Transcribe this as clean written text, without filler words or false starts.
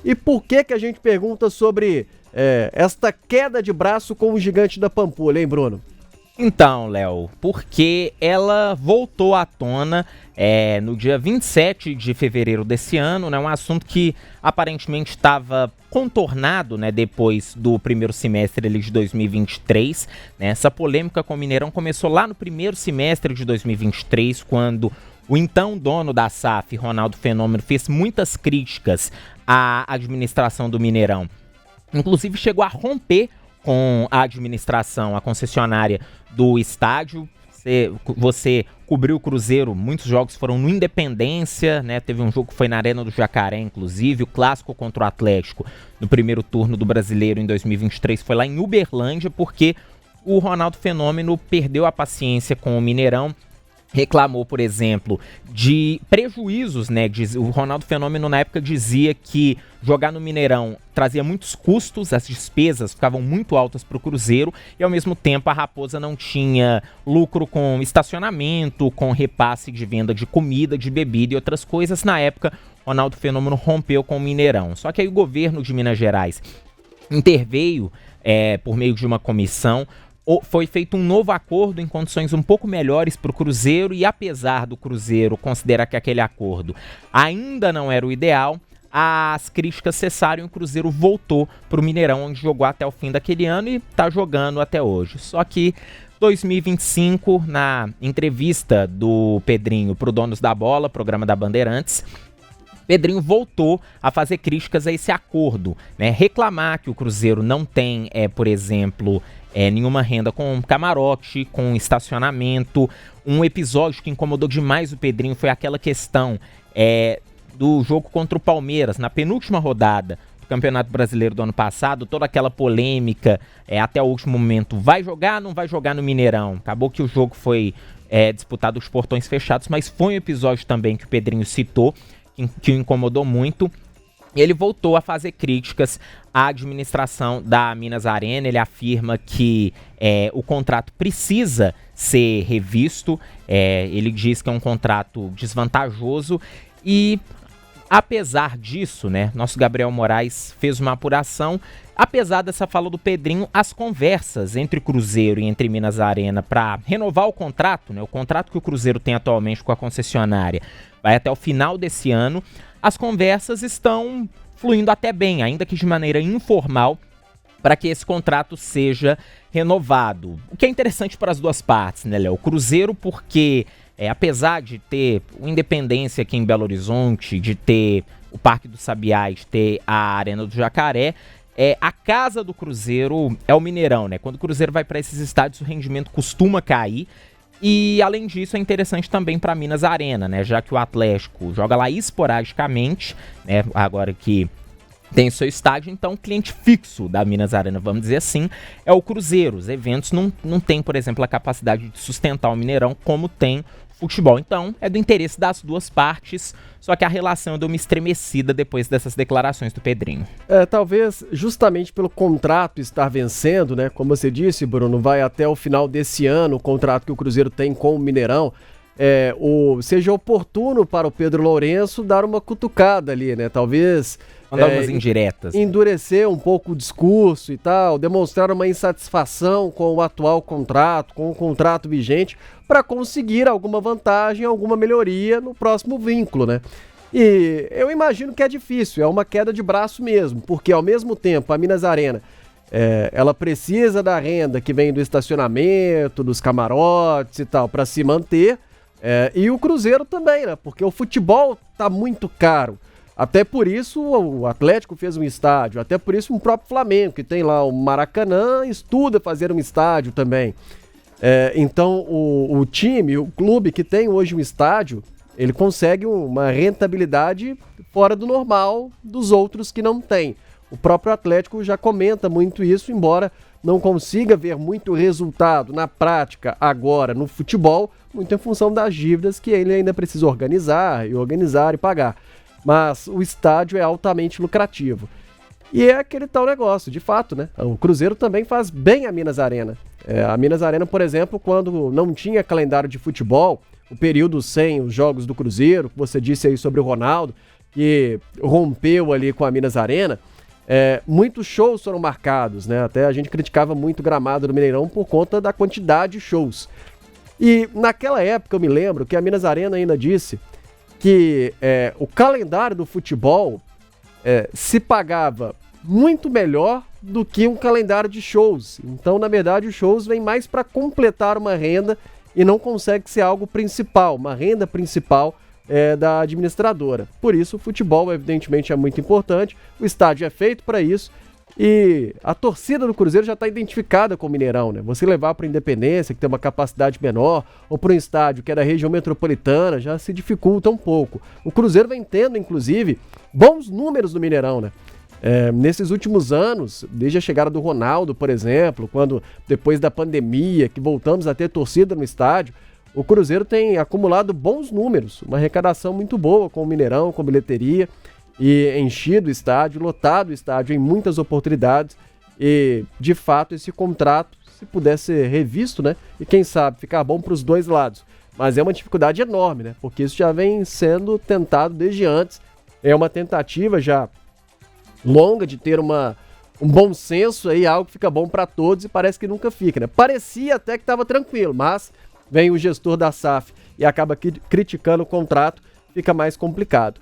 E por que a gente pergunta sobre esta queda de braço com o Gigante da Pampulha, hein, Bruno? Então, Léo, porque ela voltou à tona no dia 27 de fevereiro desse ano, né? Um assunto que aparentemente estava contornado, né, depois do primeiro semestre de 2023. Né? Essa polêmica com o Mineirão começou lá no primeiro semestre de 2023, quando o então dono da SAF, Ronaldo Fenômeno, fez muitas críticas à administração do Mineirão. Inclusive chegou a romper com a administração, a concessionária do estádio. Você cobriu o Cruzeiro, muitos jogos foram no Independência, né? Teve um jogo que foi na Arena do Jacaré, inclusive, o clássico contra o Atlético, no primeiro turno do Brasileiro em 2023, foi lá em Uberlândia, porque o Ronaldo Fenômeno perdeu a paciência com o Mineirão, reclamou, por exemplo, de prejuízos, né? O Ronaldo Fenômeno na época dizia que jogar no Mineirão trazia muitos custos, as despesas ficavam muito altas para o Cruzeiro e ao mesmo tempo a Raposa não tinha lucro com estacionamento, com repasse de venda de comida, de bebida e outras coisas. Na época, Ronaldo Fenômeno rompeu com o Mineirão. Só que aí o governo de Minas Gerais interveio por meio de uma comissão. Foi feito um novo acordo em condições um pouco melhores para o Cruzeiro e apesar do Cruzeiro considerar que aquele acordo ainda não era o ideal, as críticas cessaram e o Cruzeiro voltou para o Mineirão, onde jogou até o fim daquele ano e está jogando até hoje. Só que 2025, na entrevista do Pedrinho para o Donos da Bola, programa da Bandeirantes, Pedrinho voltou a fazer críticas a esse acordo, né? Reclamar que o Cruzeiro não tem, por exemplo, nenhuma renda com camarote, com estacionamento. Um episódio que incomodou demais o Pedrinho foi aquela questão do jogo contra o Palmeiras, na penúltima rodada do Campeonato Brasileiro do ano passado, toda aquela polêmica até o último momento, vai jogar, não vai jogar no Mineirão? Acabou que o jogo foi disputado os portões fechados, mas foi um episódio também que o Pedrinho citou, que o incomodou muito. Ele voltou a fazer críticas à administração da Minas Arena. Ele afirma que o contrato precisa ser revisto. Ele diz que é um contrato desvantajoso e, apesar disso, né, nosso Gabriel Moraes fez uma apuração. Apesar dessa fala do Pedrinho, as conversas entre Cruzeiro e entre Minas Arena para renovar o contrato, né, o contrato que o Cruzeiro tem atualmente com a concessionária, vai até o final desse ano. As conversas estão fluindo até bem, ainda que de maneira informal, para que esse contrato seja renovado. O que é interessante para as duas partes, né, Léo? O Cruzeiro, porque apesar de ter o Independência aqui em Belo Horizonte, de ter o Parque do Sabiá, de ter a Arena do Jacaré, a casa do Cruzeiro é o Mineirão, né? Quando o Cruzeiro vai para esses estádios, o rendimento costuma cair. E, além disso, é interessante também para Minas Arena, né? Já que o Atlético joga lá esporadicamente, né? Agora que tem seu estádio, então o cliente fixo da Minas Arena, vamos dizer assim, é o Cruzeiro. Os eventos não têm, por exemplo, a capacidade de sustentar o Mineirão como tem futebol. Então, é do interesse das duas partes, só que a relação deu uma estremecida depois dessas declarações do Pedrinho. Talvez justamente pelo contrato estar vencendo, né? Como você disse, Bruno, vai até o final desse ano o contrato que o Cruzeiro tem com o Mineirão. Seja oportuno para o Pedro Lourenço dar uma cutucada ali, né? Talvez mandar umas indiretas, endurecer um pouco o discurso e tal, demonstrar uma insatisfação com o atual contrato, com o contrato vigente, para conseguir alguma vantagem, alguma melhoria no próximo vínculo, né? E eu imagino que é difícil, é uma queda de braço mesmo, porque ao mesmo tempo a Minas Arena ela precisa da renda que vem do estacionamento, dos camarotes e tal, para se manter, e o Cruzeiro também, né? Porque o futebol tá muito caro. Até por isso o Atlético fez um estádio, até por isso o próprio Flamengo, que tem lá o Maracanã, estuda fazer um estádio também. Então o time, o clube que tem hoje um estádio, ele consegue uma rentabilidade fora do normal dos outros que não tem. O próprio Atlético já comenta muito isso, embora não consiga ver muito resultado na prática agora no futebol, muito em função das dívidas que ele ainda precisa organizar e pagar. Mas o estádio é altamente lucrativo. E é aquele tal negócio, de fato, né? O Cruzeiro também faz bem a Minas Arena. A Minas Arena, por exemplo, quando não tinha calendário de futebol, o período sem os jogos do Cruzeiro, que você disse aí sobre o Ronaldo, que rompeu ali com a Minas Arena, muitos shows foram marcados, né? Até a gente criticava muito o gramado do Mineirão por conta da quantidade de shows. E naquela época eu me lembro que a Minas Arena ainda disse que o calendário do futebol se pagava muito melhor do que um calendário de shows. Então, na verdade, os shows vêm mais para completar uma renda e não consegue ser algo principal, uma renda principal da administradora. Por isso, o futebol, evidentemente, é muito importante, o estádio é feito para isso e a torcida do Cruzeiro já está identificada com o Mineirão, né? Você levar para a Independência, que tem uma capacidade menor, ou para um estádio que é da região metropolitana, já se dificulta um pouco. O Cruzeiro vem tendo, inclusive, bons números no Mineirão, né? Nesses últimos anos, desde a chegada do Ronaldo, por exemplo, quando depois da pandemia, que voltamos a ter torcida no estádio, o Cruzeiro tem acumulado bons números, uma arrecadação muito boa com o Mineirão, com bilheteria, e enchido o estádio, lotado o estádio em muitas oportunidades, e de fato esse contrato, se pudesse ser revisto, né, e quem sabe ficar bom para os dois lados, mas é uma dificuldade enorme, né, porque isso já vem sendo tentado desde antes, é uma tentativa já longa de ter um bom senso aí, algo que fica bom para todos e parece que nunca fica, né? Parecia até que estava tranquilo, mas vem o gestor da SAF e acaba criticando o contrato, fica mais complicado.